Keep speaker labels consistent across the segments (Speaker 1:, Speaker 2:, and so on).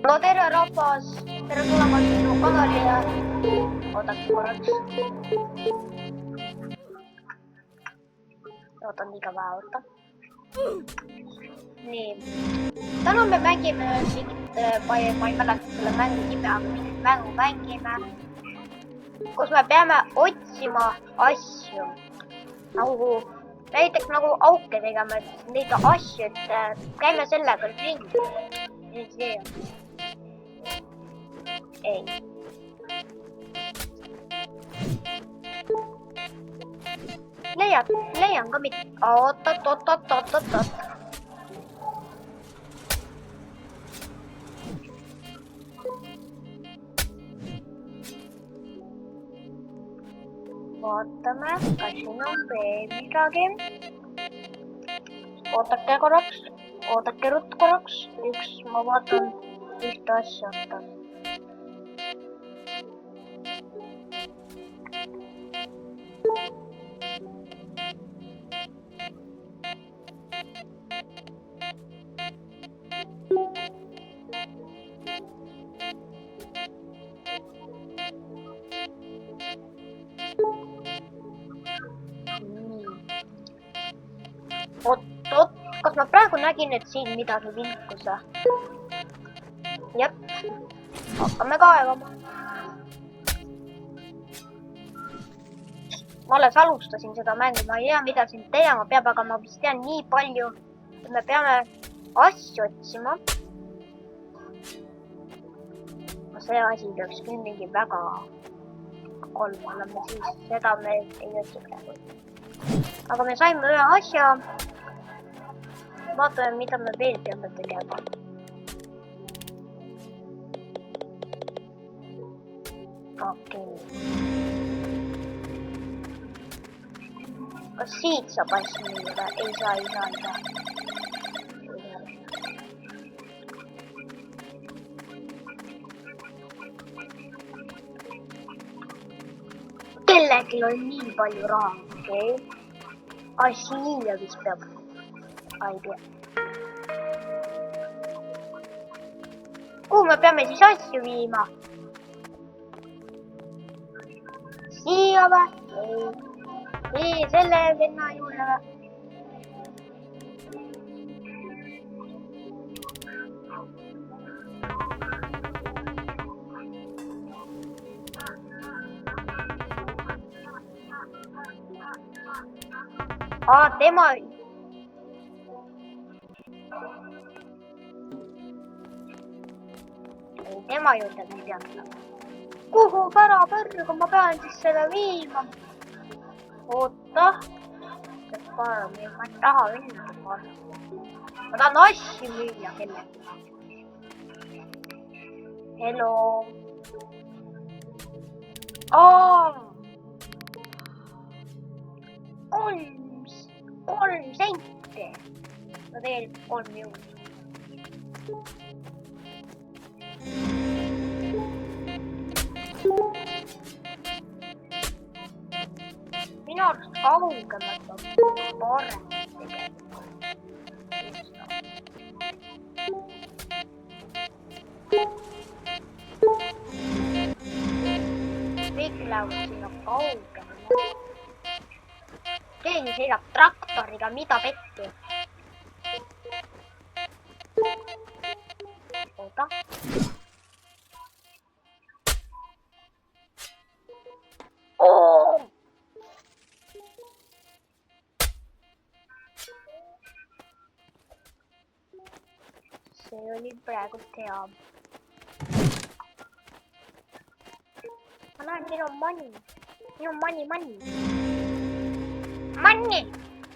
Speaker 1: no tere rahvas, tere tulemast minu kanalile. oodake korraks. ootan liiga vähe oota. nii, täna me mängime mingit, ma ei mäleta selle mängu nime, aga mingit mängu mängime, kus me peame otsima asju nagu näiteks nagu auke tegema, et neid asju, et käime sellega ringi. ei. leian ka mitte. oot. vaatame, kas siin on veel midagi. oodake korraks, oodake ruttu korraks. ma vaatan ühte asja. oot, kas ma praegu nägin, et siin midagi vilkus? Jep, hakkame kaevama. ma alles alustasin seda mängu, ma ei tea, mida siin tegema peab, aga ma vist tean nii palju, et me peame asju otsima. see asi peaks küll mingi väga kolm olema, siis seda me ei otsi praegu. aga me saime ühe asja. vaatame, mida me veel peame tegema. okei. kas siit saab asju müüa? ei saa. kellelgi on nii palju raha, okei. siia vist peab. ei tea. kuhu me peame siis asju viima? siia või? ei, selle venna juurde või? tema. tema juurde me ei peaks. kuhu pärapärga ma pean siis selle viima? oota. ma ei taha minna. ma tahan asju müüa kellelegi. Hello. kolm senti. no tegelikult 3 juurde. minu arust kaugemalt on parem tegelikult. kõik lähevad sinna kaugemale. keegi sõidab traktoriga, mida petti? oota. see oli praegu hea. ma näen, siin on money.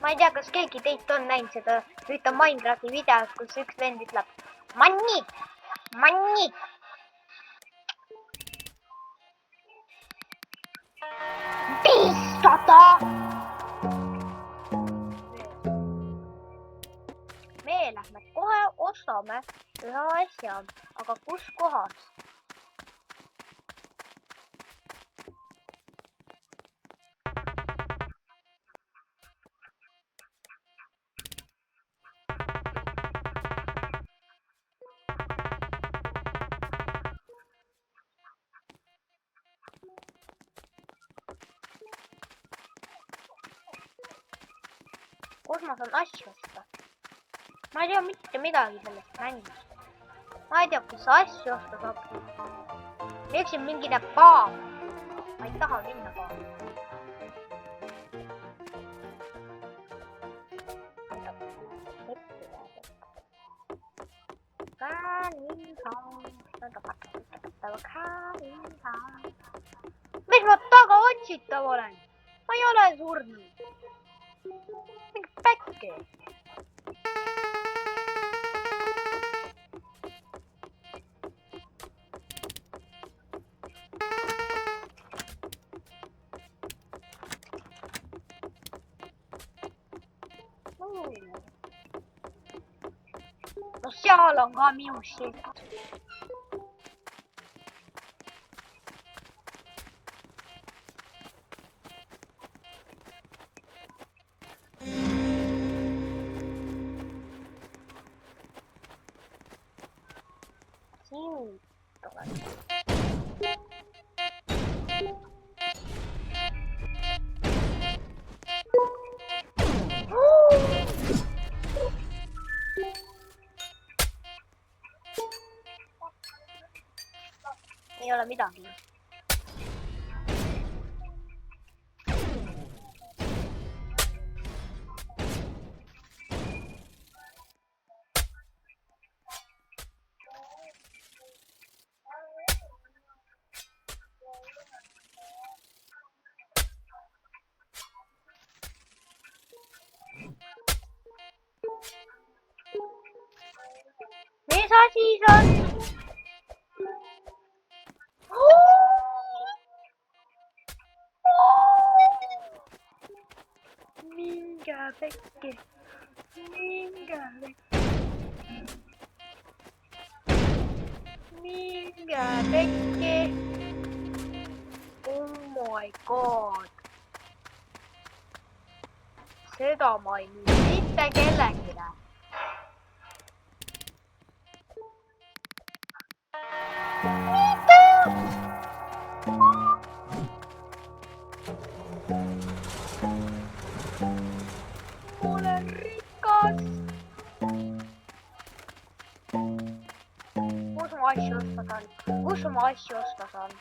Speaker 1: ma ei tea, kas keegi teist on näinud seda ühte Minecrafti videot, kus üks vend ütleb money. 500. me lähme kohe ostame ühe asja, aga kus kohas? kus ma saan asju osta? ma ei tea mitte midagi sellest mängust. ma ei tea, kus asju osta saab. eksin mingine paam. ma ei taha minna paami. Mis ma taga otsitav olen? ma ei ole surnud. mingi päkke. no seal on ka minu silt. ei ole midagi. mis asi see on? minge pekki. minge pekki. minge pekki. oh my god. seda ma ei müü mitte kellelegi. olen rikas. kus ma asju osta saan? kus ma asju osta saan?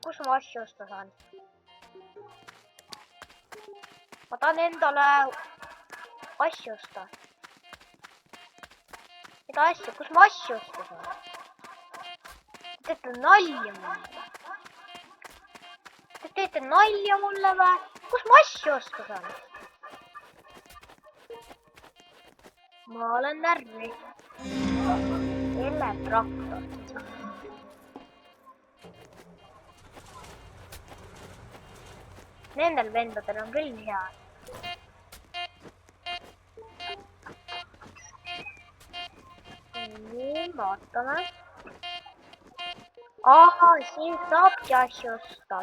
Speaker 1: kus ma asju osta saan? ma tahan endale asju osta. mida asju, kus ma asju osta saan? Te teete nalja mulle. Te teete nalja mulle või? kus ma asju osta saan? ma olen närvi. kelle traktor? Nendel vendadel on küll hea. nii, vaatame. aha, siin saabki asju osta.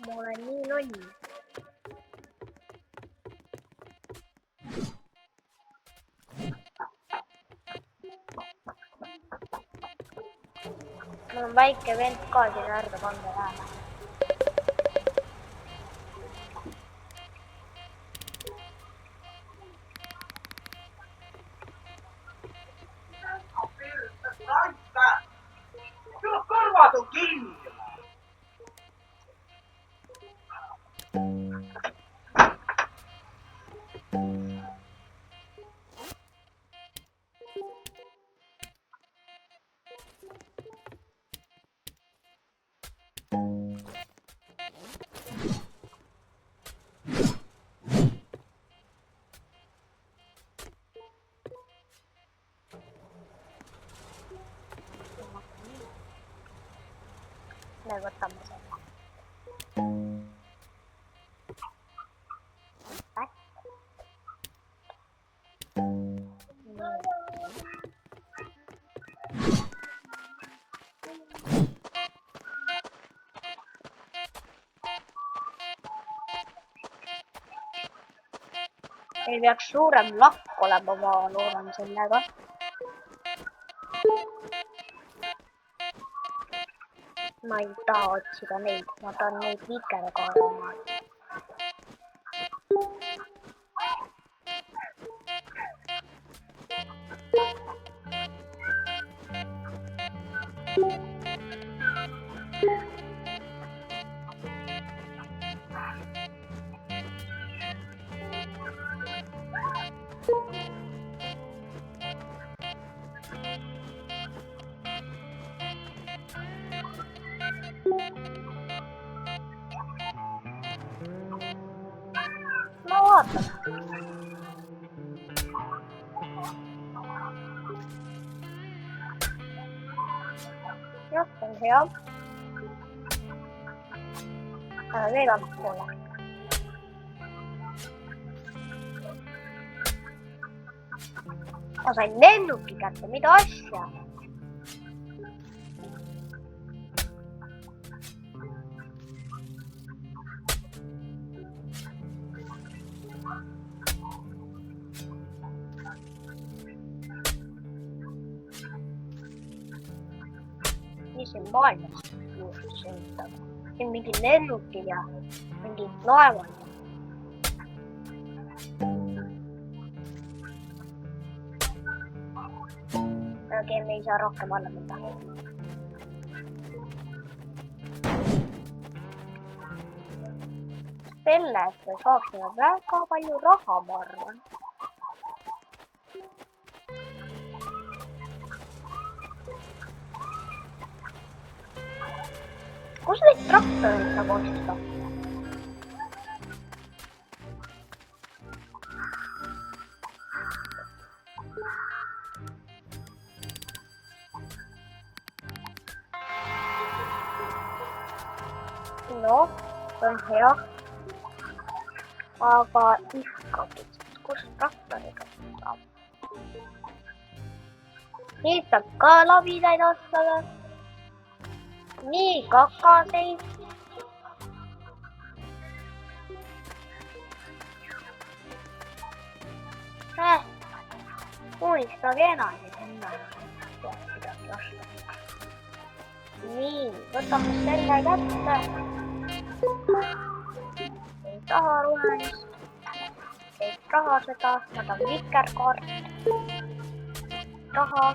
Speaker 1: ma olen nii loll. mul on väike vend ka siin äärde panna lähema.
Speaker 2: kõrvad on kinni.
Speaker 1: me võtame selle. meil peaks suurem lakk olema, ma loodan sellega. Ma ei taha otsida neid, ma tahan neid vikerkaare. Ma vaatan. Jah, see on hea. Aga veel allapoole. Ma sain lennuki kätte, mida asja? Nii see maailmas juhtus sõitab. Siin mingi lennukid ja mingi laevad. Okei, me ei saa rohkem alla minna. Selle, et me saaksime väga palju raha, ma arvan. Kus neid traktoreid saab osta? No, see on hea. Aga ikkagi, kus traktoriga saab? Nüüd saab ka labidaid ostada. Nii, kakaseid. Unistage enam. Nii, võtame selle kätte. Ei taha rohelist. Ei taha seda, ma tahan vikerkaart. Taha.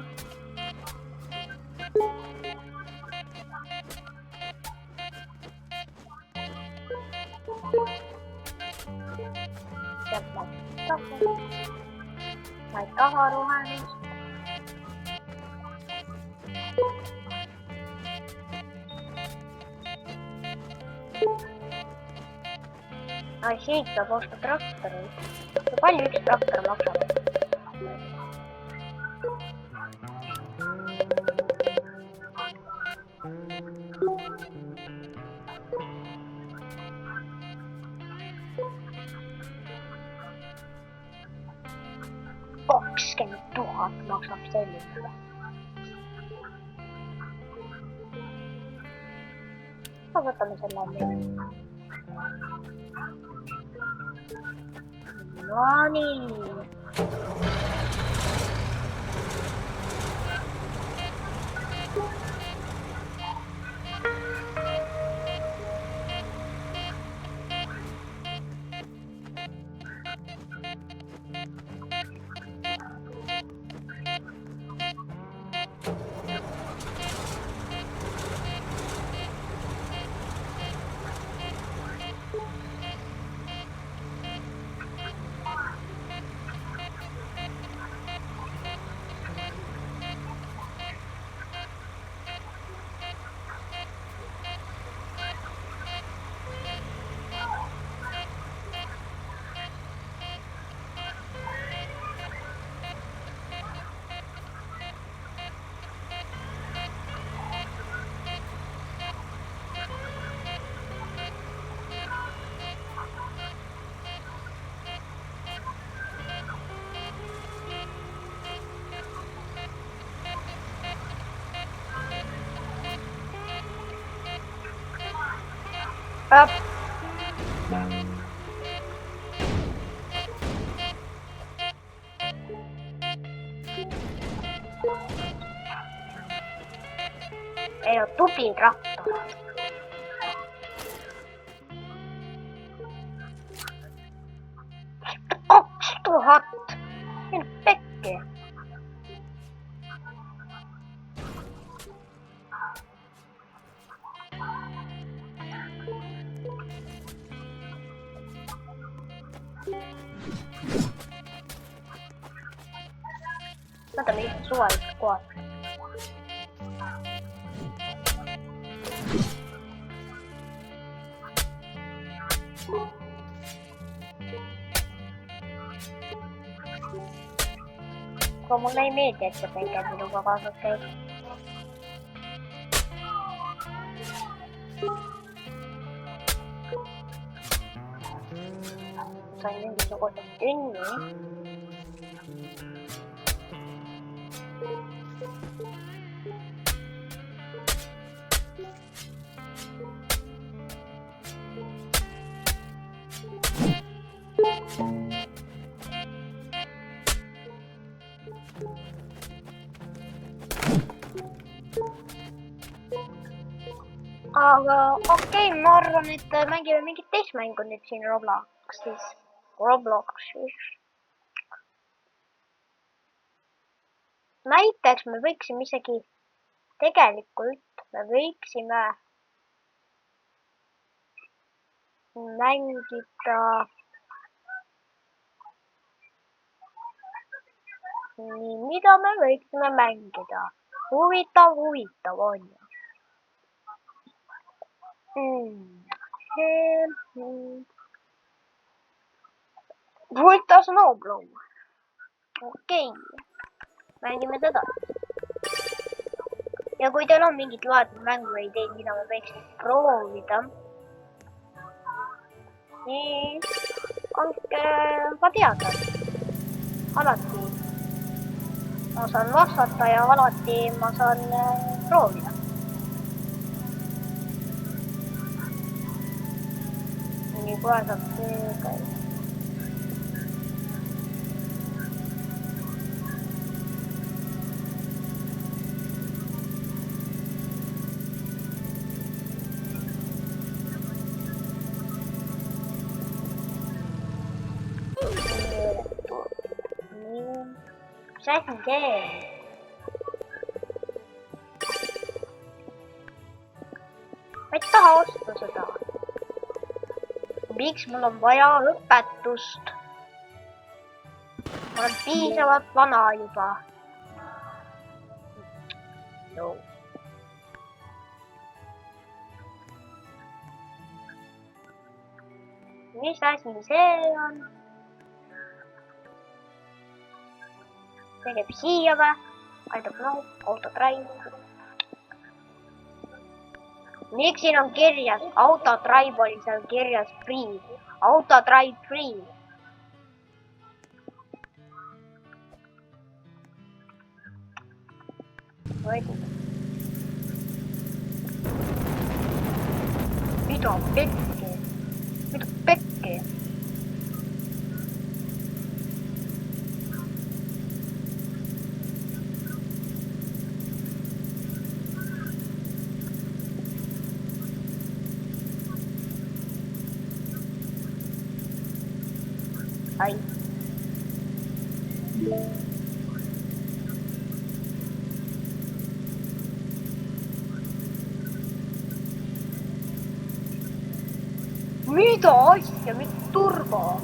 Speaker 1: Ma ei taha rohelist. Siit saab osta traktoreid. Kui palju üks traktor maksab? Maksab selline. Ma võtame selle nüüd. No nii. ei no tublid rattad. 2000. Mind pekki. Võtame lihtsalt suvalised kohad. Aga mulle ei meeldi, et see peke minuga kaasas käib. Sain mingisuguse tünni. Aga okei, ma arvan, et mängime mingit teist mängu nüüd siin Robloxis. Näiteks me võiksime isegi, tegelikult me võiksime mängida nii, mida me võiksime mängida. Huvitav on ju. Võtta Snowblow. Okei. Mängime seda. Ja kui teil on mingid laadid mängu ideid, mida me võiksime proovida, siis andke ka teada. Alati ma saan vastata ja alati ma saan proovida. Nii kohe saab see käib. Mis asi see? Ma ei taha osta seda. Miks mul on vaja õpetust? Ma olen piisavalt vana juba. No. Mis asi see on? See käib siia või? I don't know. Autodrive. Miks siin on kirjas? Autodrive oli seal kirjas free. Autodrive free. Mida pekki? Mida pekki? Ai. Mida asja, mit turbo?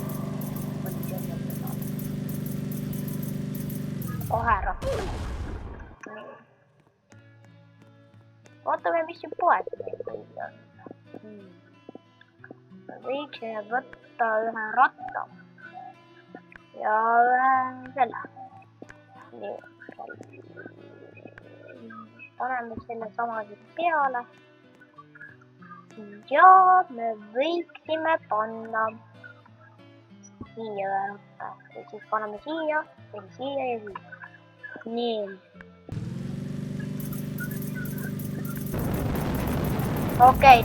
Speaker 1: Kohe ratta. Vaatame, mis siin poed meil on. Võiksime võtta ühe ratta. Ja selle. Nii. Paneme selle sama siit peale. Ja me võiksime panna siia ratta. Ja siis paneme siia ja siia. Nii. Okei,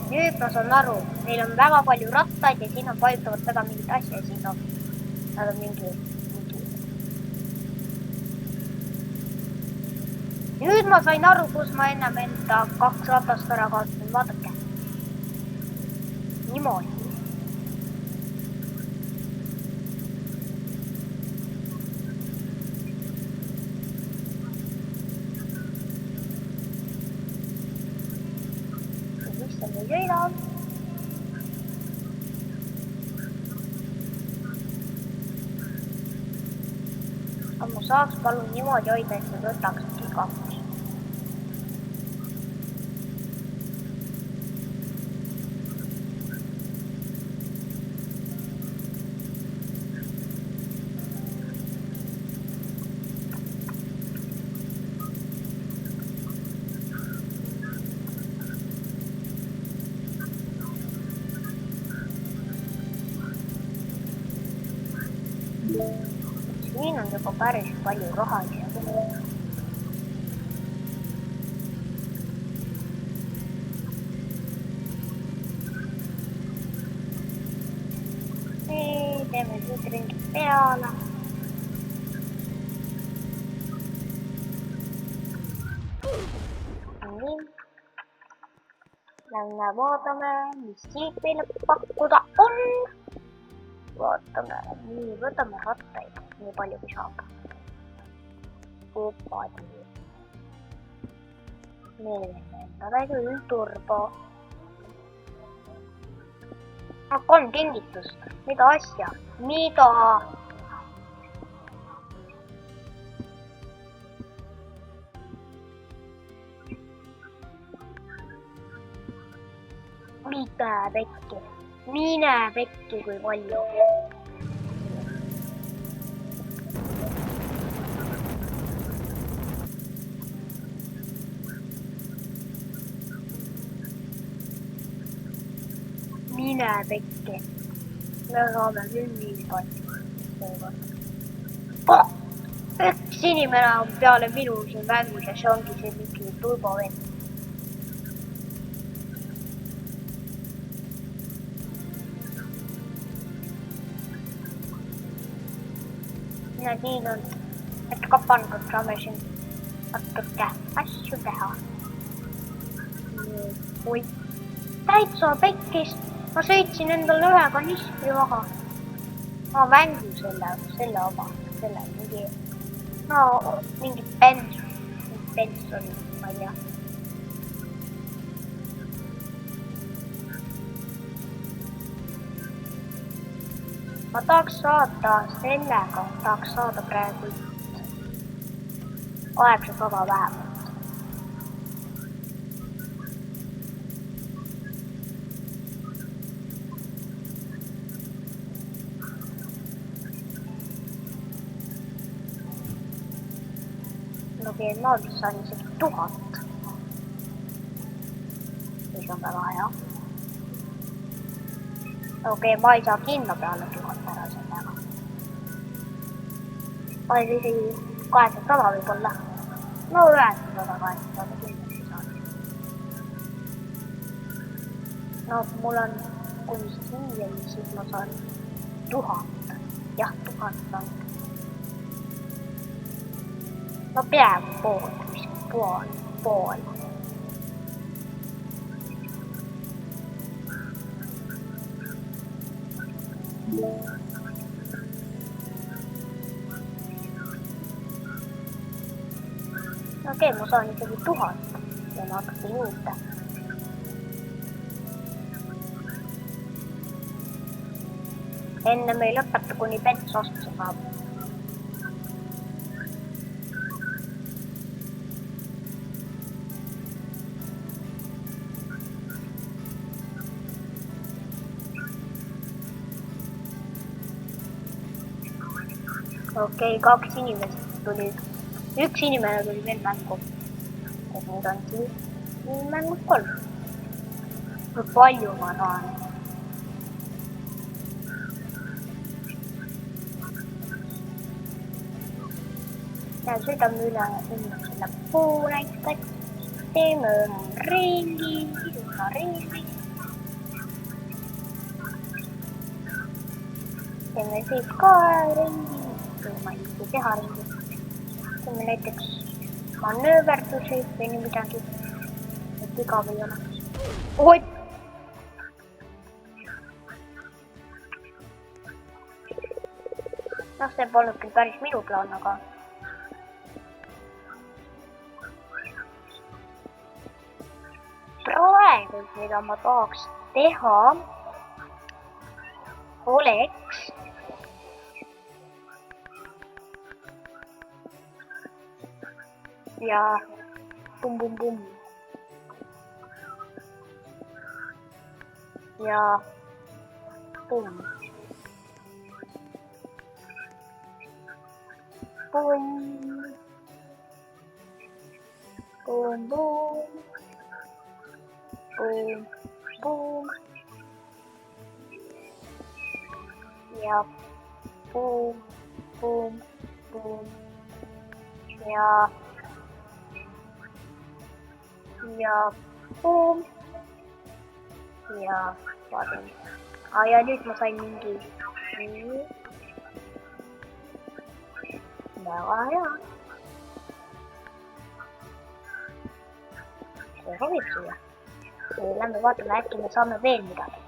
Speaker 1: nüüd ma saan aru, meil on väga palju rattaid ja siin on vajutavad väga mingid asja ja siin on mingi ma sain aru, kus ma ennem enda 2 ratast ära kaotasin, vaadake. Niimoodi. Mis see nüüd ei ole? Aga ma saaks palun niimoodi hoida, et see võtakski 2. Siin on juba päris palju raha isegi. Nii, teeme siit ringi peale. Nii. Lähme vaatame, mis siit meile pakkuda on. Vaatame, nii, võtame rattaid, nii palju kui saab. Kupadi. Meil on endale küll turbo. 3 kingitust. Mida asja? Mida? Mida pekki? Mine pekki, kui palju. Mine pekki. Me saame küll nii palju. Üks inimene on peale minu siin mängus ja see ongi see mingi turbovend. Ja siin on, et kapandud saame siin natuke asju teha. Oi, täitsa pekkis. Ma sõitsin endale 1 kanistri maha. Ma mängu selle oma, selle mingi, no mingi pension, ma ei tea. Ma tahaks saada sellega, tahaks saada praegu 800 vähemalt. No vist saan isegi 1000. Mis on väga hea. Okei, ma ei saa kinno peale 1000 ära sellega. Ma ei isegi 800 võib-olla. No 900 kindlasti saan. No mul on kuni siia, siis ma saan 1000. Jah, 1000 on. No peaaegu pool. Okei, ma saan isegi 1000 ja ma hakkasin juurde. Enne me ei lõpeta, kuni pets ostse saab. Okei, 2 inimest tuli. 1 inimene tuli veel mängu. Et nüüd on siis mängus 3. Kui palju ma saan? Ja sõidame üle selle puu näiteks. Teeme ühe ringi. Teeme siis ka ringi. Kui ma ei saa teha ringi. Teeme näiteks manööverdusi või nii midagi. Et igav ei oleks. Oi! Noh, see polnud küll päris minu plaan, aga... praegu, mida ma tahaks teha, oleks... ja... pum. Ja... pum. Ja boom. Ja boom. Ja vaatan. Ja nüüd ma sain mingi... väga hea. See sobib siia. Lähme vaatame, äkki me saame veel midagi.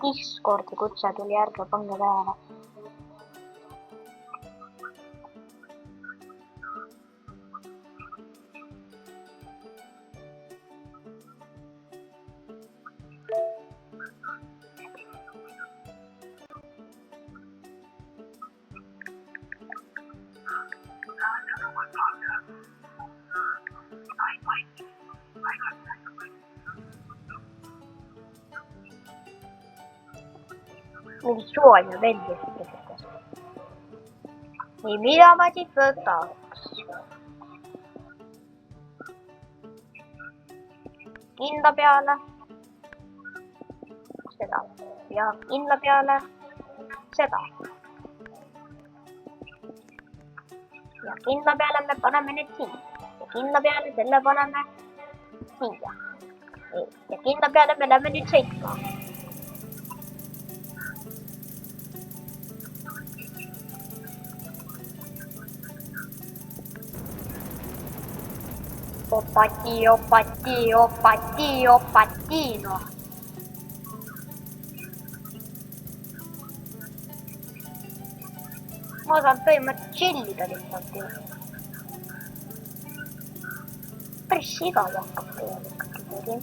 Speaker 1: Discordi kutse tuli järgi, pange tähele. Mingi suvaline vend lihtsalt. Nii, mida ma siit võtaks? Kindla peale. Seda. Ja kindla peale. Seda. Ja kindla peale me paneme need siia. Ja kindla peale selle paneme siia. Ja kindla peale me läheme nüüd sõitma. Opati, noh. Ma saan põhimõtteliselt chillida lihtsalt ju. Päris igav hakkab tegelikult ikkagi.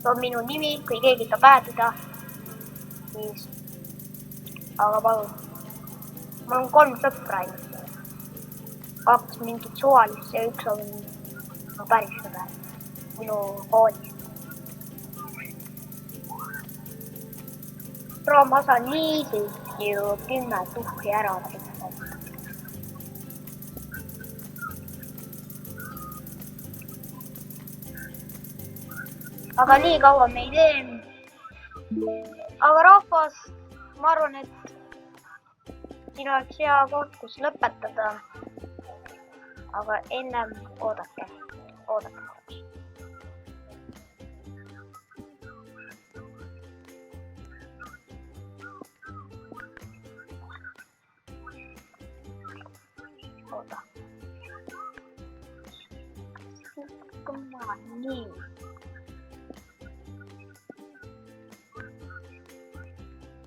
Speaker 1: See on minu nimi, kui keegi tahab pääduda, siis aga palun. Mul on 3 sõpra ainult. 2 mingit suvalist ja 1 on no päris sõber. Minu koolist. Bro, ma saan liisilt ju 10 tuhhi ära lihtsalt. Aga nii kaua me ei tee. Aga rahvas, ma arvan, et siin oleks hea koht, kus lõpetada. Aga ennem oodake. Oota. Nii.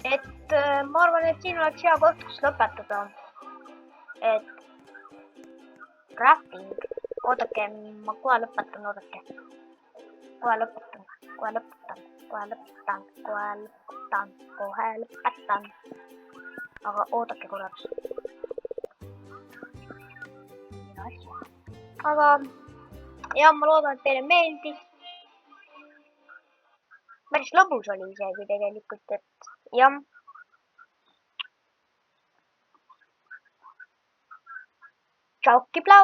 Speaker 1: Et ma arvan, et siin oleks hea koht, kus lõpetada. Et crafting. Oodake, ma kohe lõpetan, oodake. Kohe lõpetan. Aga oodake korraks. Aga ja ma loodan, et teile meeldis. Päris lõbus oli isegi tegelikult, et jah. tšauki, Plau.